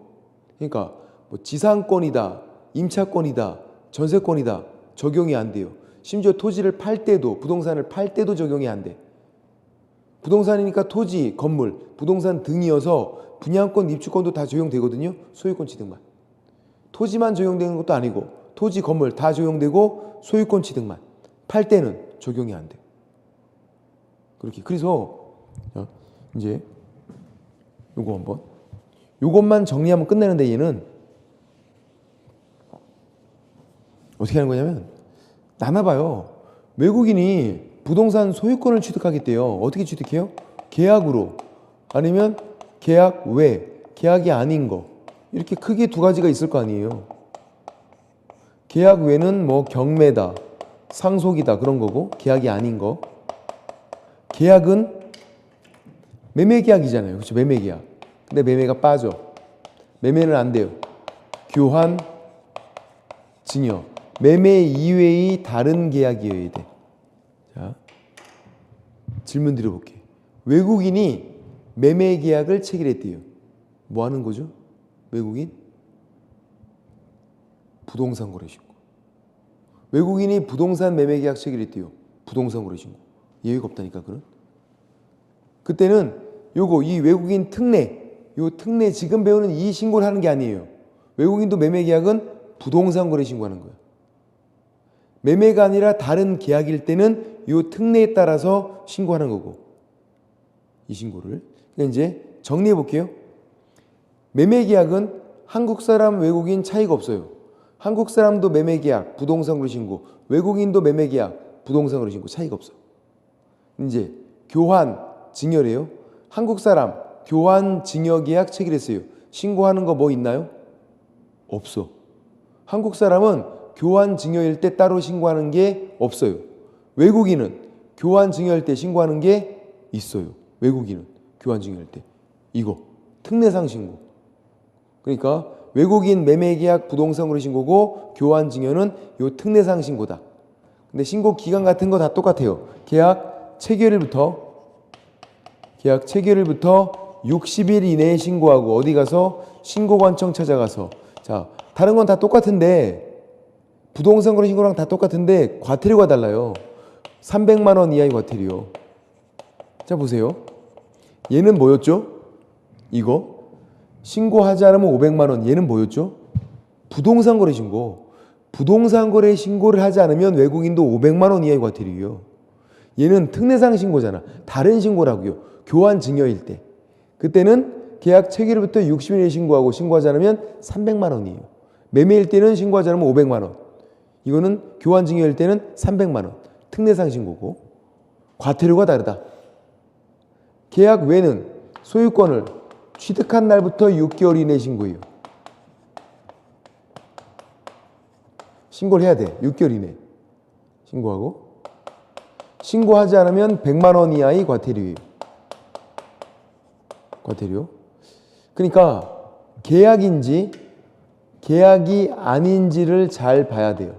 [SPEAKER 1] 그러니까 뭐 지상권이다, 임차권이다, 전세권이다 적용이 안 돼요. 심지어 토지를 팔 때도, 부동산을 팔 때도 적용이 안 돼. 부동산이니까 토지, 건물, 부동산 등이어서 분양권, 입주권도 다 적용되거든요. 소유권 취득만. 토지만 적용되는 것도 아니고 토지, 건물 다 적용되고 소유권 취득만. 팔 때는 적용이 안 돼. 그렇게. 그래서 이제 요거 한번 요것만 정리하면 끝내는데, 얘는 어떻게 하는 거냐면 나눠봐요. 외국인이 부동산 소유권을 취득하겠대요. 어떻게 취득해요? 계약으로, 아니면 계약 외, 계약이 아닌 거. 이렇게 크게 두 가지가 있을 거 아니에요. 계약 외는 뭐 경매다, 상속이다 그런 거고, 계약이 아닌 거. 계약은 매매 계약이잖아요. 그렇죠? 매매 계약. 근데 매매가 빠져. 매매는 안 돼요. 교환, 증여. 매매 이외의 다른 계약이어야 돼. 자, 질문 드려볼게. 외국인이 매매 계약을 체결했대요. 뭐 하는 거죠? 외국인? 부동산 거래 신고. 외국인이 부동산 매매 계약 체결했대요. 부동산 거래 신고. 예외가 없다니까, 그런. 그때는 요거, 이 외국인 특례, 요 특례 지금 배우는 이 신고를 하는 게 아니에요. 외국인도 매매 계약은 부동산 거래 신고하는 거예요. 매매가 아니라 다른 계약일 때는 요 특례에 따라서 신고하는 거고, 이 신고를. 그러니까 이제 정리해 볼게요. 매매 계약은 한국 사람, 외국인 차이가 없어요. 한국 사람도 매매 계약, 부동산 거래 신고, 외국인도 매매 계약, 부동산 거래 신고 차이가 없어. 이제 교환, 증여래요. 한국 사람 교환 증여 계약 체결했어요. 신고하는 거 뭐 있나요? 없어. 한국 사람은 교환 증여일 때 따로 신고하는 게 없어요. 외국인은 교환 증여일 때 신고하는 게 있어요. 외국인은 교환 증여일 때. 이거 특례상 신고. 그러니까 외국인 매매 계약 부동산 거래 신고고, 교환 증여는 요 특례상 신고다. 근데 신고 기간 같은 거 다 똑같아요. 계약 체결일부터 60일 이내에 신고하고, 어디 가서 신고관청 찾아가서. 자, 다른 건 다 똑같은데, 부동산 거래 신고랑 다 똑같은데 과태료가 달라요. 300만 원 이하의 과태료. 자, 보세요. 얘는 뭐였죠? 이거 신고하지 않으면 500만 원. 얘는 뭐였죠? 부동산 거래 신고. 부동산 거래 신고를 하지 않으면 외국인도 500만 원 이하의 과태료예요. 얘는 특례상 신고잖아. 다른 신고라고요. 교환 증여일 때. 그때는 계약 체결일부터 60일에 신고하고, 신고하지 않으면 300만 원이에요. 매매일 때는 신고하지 않으면 500만 원. 이거는 교환 증여일 때는 300만 원. 특례상 신고고. 과태료가 다르다. 계약 외는 소유권을 취득한 날부터 6개월 이내 신고해요. 신고를 해야 돼. 6개월 이내 신고하고. 신고하지 않으면 100만 원 이하의 과태료예요. 과태료. 그러니까 계약인지 계약이 아닌지를 잘 봐야 돼요.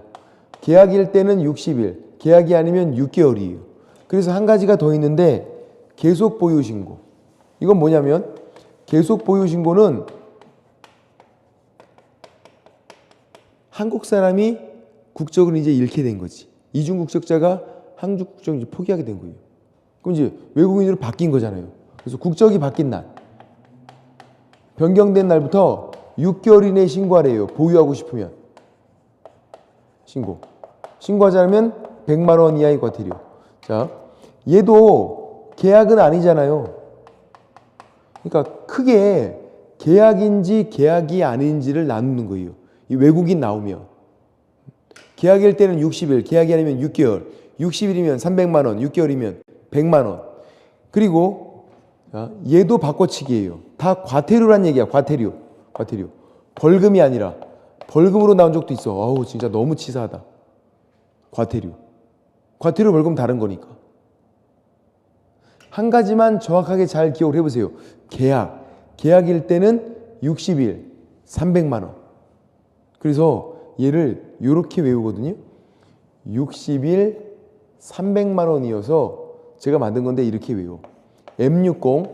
[SPEAKER 1] 계약일 때는 60일, 계약이 아니면 6개월이에요. 그래서 한 가지가 더 있는데, 계속 보유 신고. 이건 뭐냐면, 계속 보유 신고는 한국 사람이 국적을 이제 잃게 된 거지. 이중 국적자가 한국 국적을 이제 포기하게 된 거예요. 그럼 이제 외국인으로 바뀐 거잖아요. 그래서 국적이 바뀐 날, 변경된 날부터 6개월 이내에 신고하래요. 보유하고 싶으면. 신고하지 않으면 100만 원 이하의 과태료. 자, 얘도 계약은 아니잖아요. 그러니까 크게 계약인지 계약이 아닌지를 나누는 거예요. 이 외국인 나오면. 계약일 때는 60일, 계약이 아니면 6개월. 60일이면 300만 원, 6개월이면 100만 원. 그리고 자, 얘도 바꿔치기예요. 다 과태료란 얘기야. 과태료. 벌금이 아니라 벌금으로 나온 적도 있어. 어우 진짜 너무 치사하다. 과태료 벌금 다른 거니까. 한 가지만 정확하게 잘 기억을 해보세요. 계약일 때는 60일 300만 원. 그래서 얘를 이렇게 외우거든요. 60일 300만 원이어서 제가 만든 건데 이렇게 외워. M60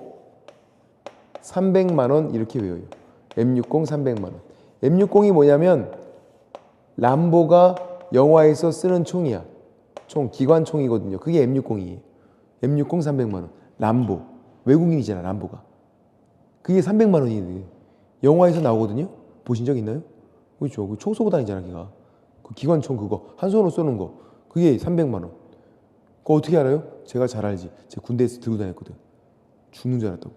[SPEAKER 1] 300만 원 이렇게 외워요. M60 300만 원. M60이 뭐냐면 람보가 영화에서 쓰는 총이야. 기관총이거든요. 그게 M60이에요. M60 300만 원. 람보. 외국인이잖아, 람보가. 그게 300만 원이에요. 영화에서 나오거든요. 보신 적 있나요? 그렇죠. 그 총 쏘고 다니잖아, 걔가. 그 기관총 그거 한 손으로 쏘는 거. 그게 300만 원. 그거 어떻게 알아요? 제가 잘 알지. 제가 군대에서 들고 다녔거든. 죽는 줄 알았다고.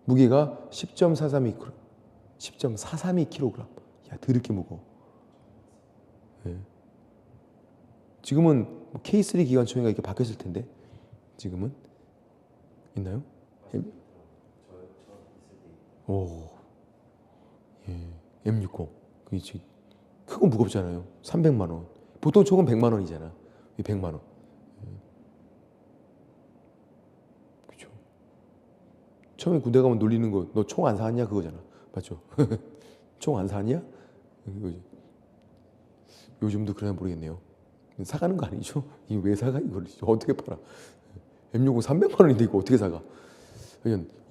[SPEAKER 1] 무게가 10.432kg. 10.432kg. 야, 더럽게 무거워. 네. 지금은 K3 기관총이가 이렇게 바뀌었을 텐데. 지금은 있나요? 오, 예, M60. 그게 크고 무겁잖아요. 300만 원. 보통 총은 100만 원이잖아. 100만 원. 그렇죠. 처음에 군대 가면 놀리는 거, 너 총 안 사왔냐 그거잖아. 맞죠? 총 안 사왔냐? 이거지. 요즘도 그러나 모르겠네요. 사가는 거 아니죠? 이거 왜 사가? 이걸 어떻게 팔아? M60 300만 원인데 이거 어떻게 사가?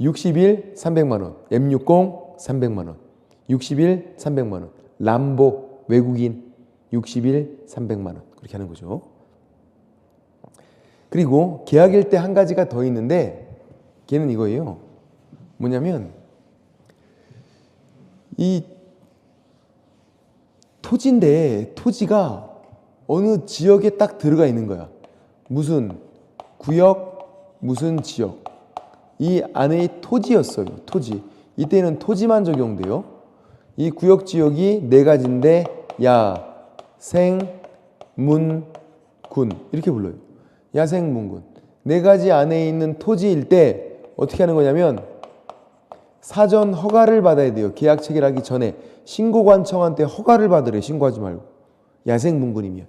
[SPEAKER 1] 60일 300만 원, M60 300만 원, 60일 300만 원, 람보 외국인 60일 300만 원 그렇게 하는 거죠. 그리고 계약일 때 한 가지가 더 있는데 걔는 이거예요. 뭐냐면 이 토지인데 토지가 어느 지역에 딱 들어가 있는 거야. 무슨 구역, 무슨 지역. 이 안에 토지였어요. 토지. 이때는 토지만 적용돼요. 이 구역 지역이 네 가지인데 야, 생, 문, 군 이렇게 불러요. 야생, 문, 군. 네 가지 안에 있는 토지일 때 어떻게 하는 거냐면 사전 허가를 받아야 돼요. 계약 체결하기 전에 신고관청한테 허가를 받으래. 신고하지 말고. 야생, 문, 군이면.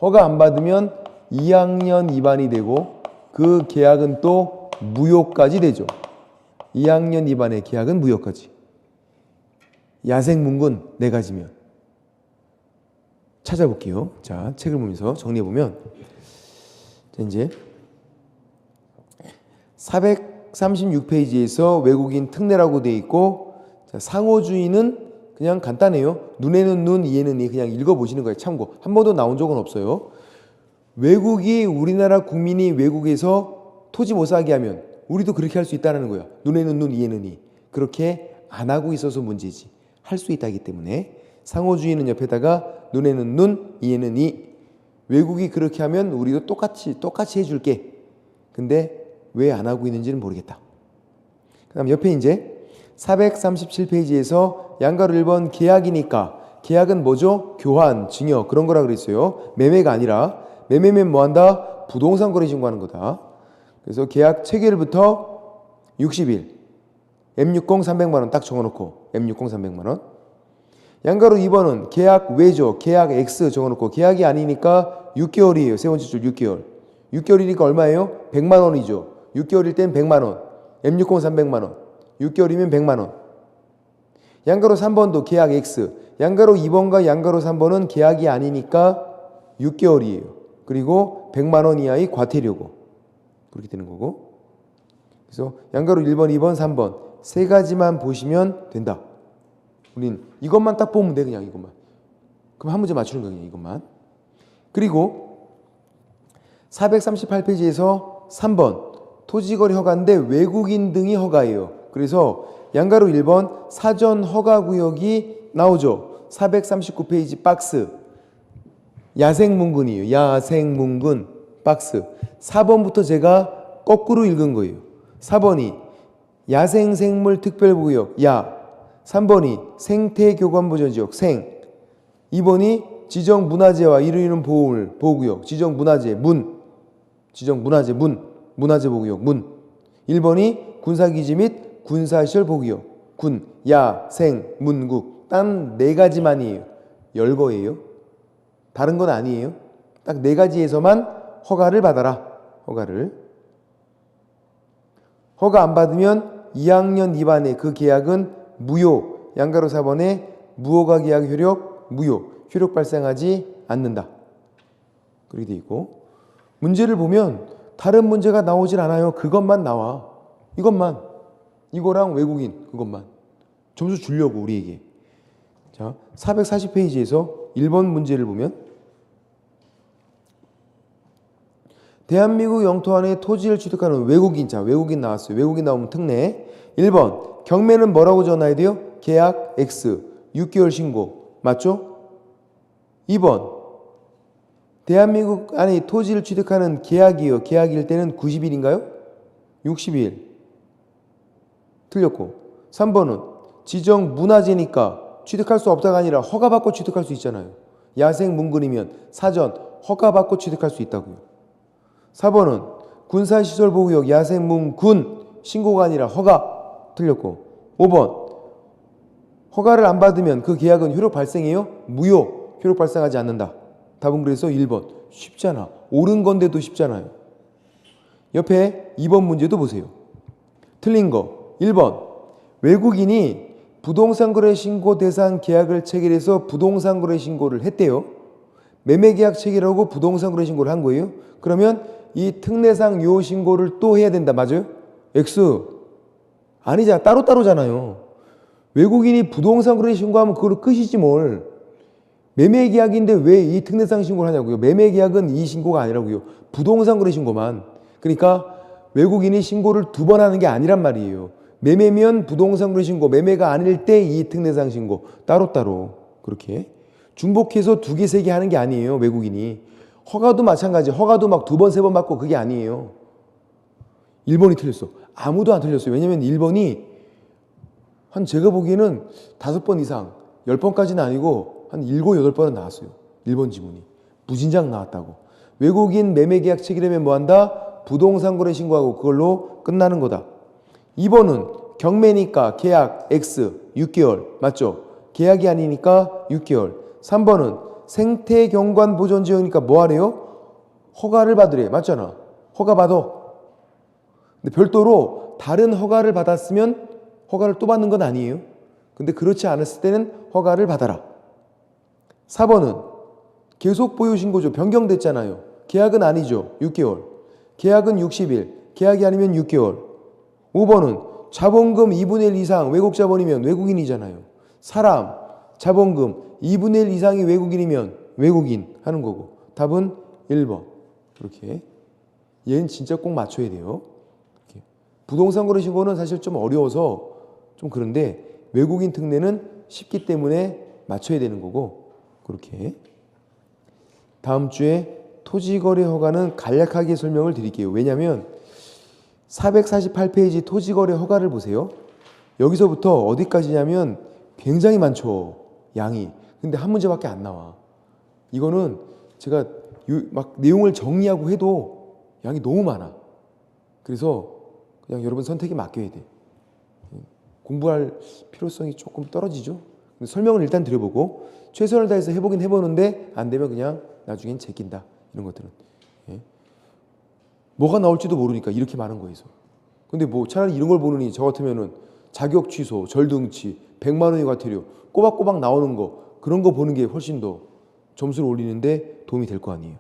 [SPEAKER 1] 허가 안 받으면 2학년 위반이 되고 그 계약은 또 무효까지 되죠. 2학년 위반의 계약은 무효까지. 야생, 문군 네 가지면. 찾아볼게요. 자, 책을 보면서 정리해보면 자, 이제 436페이지에서 외국인 특례라고 되어 있고 자, 상호주의는 그냥 간단해요. 눈에는 눈, 이에는 이 그냥 읽어보시는 거예요. 참고. 한 번도 나온 적은 없어요. 외국이 우리나라 국민이 외국에서 토지 못 사게 하면 우리도 그렇게 할 수 있다는 거야. 눈에는 눈, 이에는 이. 그렇게 안 하고 있어서 문제지. 할 수 있다기 때문에 상호주의는 옆에다가 눈에는 눈, 이에는 이. 외국이 그렇게 하면 우리도 똑같이 해줄게. 근데 왜 안 하고 있는지는 모르겠다. 그 다음 옆에 이제 437페이지에서 양가로 1번 계약이니까 계약은 뭐죠? 교환, 증여 그런 거라 그랬어요. 매매가 아니라 매매면 뭐한다? 부동산 거래 신고하는 거다. 그래서 계약 체결부터 60일 M60 300만 원 딱 적어놓고 M60 300만 원. 양가로 2번은 계약 외죠. 계약 X 적어놓고 계약이 아니니까 6개월이에요. 세 번째 줄 6개월. 6개월이니까 얼마예요? 100만 원이죠. 6개월일 땐 100만 원. M60 300만 원. 6개월이면 100만 원. 양가로 3번도 계약 X. 양가로 2번과 양가로 3번은 계약이 아니니까 6개월이에요. 그리고 100만 원 이하의 과태료고. 그렇게 되는 거고. 그래서 양가로 1번, 2번, 3번 세 가지만 보시면 된다. 우린 이것만 딱 보면 돼. 그냥 이것만. 그럼 한 문제 맞추는 거야. 그냥 이것만. 그리고 438페이지에서 3번 토지거래 허가인데 외국인 등이 허가예요. 그래서 양가로 1번 사전 허가구역이 나오죠. 439페이지 박스. 야생문군이에요. 야생문군 박스. 4번부터 제가 거꾸로 읽은 거예요. 4번이 야생생물 특별구역 야. 3번이 생태교관보전지역 생. 2번이 지정문화재와 이루는 보호구역, 지정문화재, 문화재 보호구역, 1번이 군사기지 및 군사시설 보호구역, 군, 야, 생, 문국. 딱 4가지만이에요. 열거예요. 다른 건 아니에요. 딱 4가지에서만 허가를 받아라. 허가 안 받으면 2학년 2반의 그 계약은 무효. 양가로 4번에 무허가 계약 효력 무효. 효력 발생하지 않는다. 그렇게 돼 있고, 문제를 보면 다른 문제가 나오질 않아요. 그것만 나와. 이거랑 외국인 그것만 점수 주려고 우리에게. 자, 440페이지에서 1번 문제를 보면 대한민국 영토 안에 토지를 취득하는 외국인. 자, 외국인 나왔어요. 외국인 나오면 특례. 1번 경매는 뭐라고 적어놔야 돼요? 계약 X 6개월 신고. 맞죠? 2번 대한민국 안에 토지를 취득하는 계약이요. 계약일 때는 90일인가요? 60일. 틀렸고. 3번은 지정 문화재니까 취득할 수 없다가 아니라 허가받고 취득할 수 있잖아요. 야생 문근이면 사전 허가받고 취득할 수 있다고요. 4번은 군사시설 보호구역 야생 문군 신고가 아니라 허가. 틀렸고. 5번 허가를 안 받으면 그 계약은 효력 발생해요? 무효. 효력 발생하지 않는다. 답은 그래서 1번. 쉽잖아. 옳은 건데도 쉽잖아요. 옆에 2번 문제도 보세요. 틀린 거 1번 외국인이 부동산거래 신고 대상 계약을 체결해서 부동산거래 신고를 했대요. 매매계약 체결하고 부동산거래 신고를 한 거예요. 그러면 이 특례상 요 신고를 또 해야 된다. 맞아요? X. 아니잖아. 따로따로잖아요. 외국인이 부동산거래 신고하면 그걸로 끝이지 뭘. 매매계약인데 왜 이 특례상 신고를 하냐고요. 매매계약은 이 신고가 아니라고요. 부동산거래 신고만. 그러니까 외국인이 신고를 2번 하는 게 아니란 말이에요. 매매면 부동산거래 신고, 매매가 아닐 때 이 특례상 신고. 따로따로. 그렇게. 중복해서 2개, 3개 하는 게 아니에요. 외국인이. 허가도 마찬가지. 허가도 막 2번, 3번 받고 그게 아니에요. 1번이 틀렸어. 아무도 안 틀렸어요. 왜냐면 1번이 한 제가 보기에는 5번 이상, 10번까지는 아니고 한 7, 8번은 나왔어요. 1번 지문이. 무진장 나왔다고. 외국인 매매계약 체결하면 뭐한다? 부동산거래 신고하고 그걸로 끝나는 거다. 2번은 경매니까 계약 X 6개월. 맞죠? 계약이 아니니까 6개월. 3번은 생태경관 보존지역이니까 뭐 하래요? 허가를 받으래. 맞잖아. 허가 받아. 근데 별도로 다른 허가를 받았으면 허가를 또 받는 건 아니에요. 근데 그렇지 않았을 때는 허가를 받아라. 4번은 계속 보유 신고죠. 변경됐잖아요. 계약은 아니죠. 6개월. 계약은 60일. 계약이 아니면 6개월. 5번은 자본금 2분의 1 이상 외국 자본이면 외국인이잖아요. 사람, 자본금 2분의 1 이상이 외국인이면 외국인 하는 거고. 답은 1번. 이렇게. 얘는 진짜 꼭 맞춰야 돼요. 이렇게. 부동산 거래 신고는 사실 좀 어려워서 좀 그런데 외국인 특례는 쉽기 때문에 맞춰야 되는 거고. 그렇게. 다음 주에 토지거래 허가는 간략하게 설명을 드릴게요. 왜냐하면 448페이지 토지거래 허가를 보세요. 여기서부터 어디까지냐면 굉장히 많죠. 양이. 근데 한 문제밖에 안 나와. 이거는 제가 막 내용을 정리하고 해도 양이 너무 많아. 그래서 그냥 여러분 선택에 맡겨야 돼. 공부할 필요성이 조금 떨어지죠. 근데 설명을 일단 드려보고 최선을 다해서 해보긴 해보는데 안 되면 그냥 나중엔 제낀다. 이런 것들은. 예. 뭐가 나올지도 모르니까 이렇게 많은 거에서. 근데 뭐 차라리 이런 걸 보느니 저 같으면은 자격 취소, 절등치, 100만 원의 과태료 꼬박꼬박 나오는 거 그런 거 보는 게 훨씬 더 점수를 올리는데 도움이 될 거 아니에요.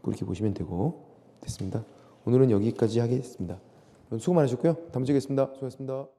[SPEAKER 1] 그렇게 보시면 되고. 됐습니다. 오늘은 여기까지 하겠습니다. 수고 많으셨고요. 다음 주에 뵙겠습니다. 수고하셨습니다.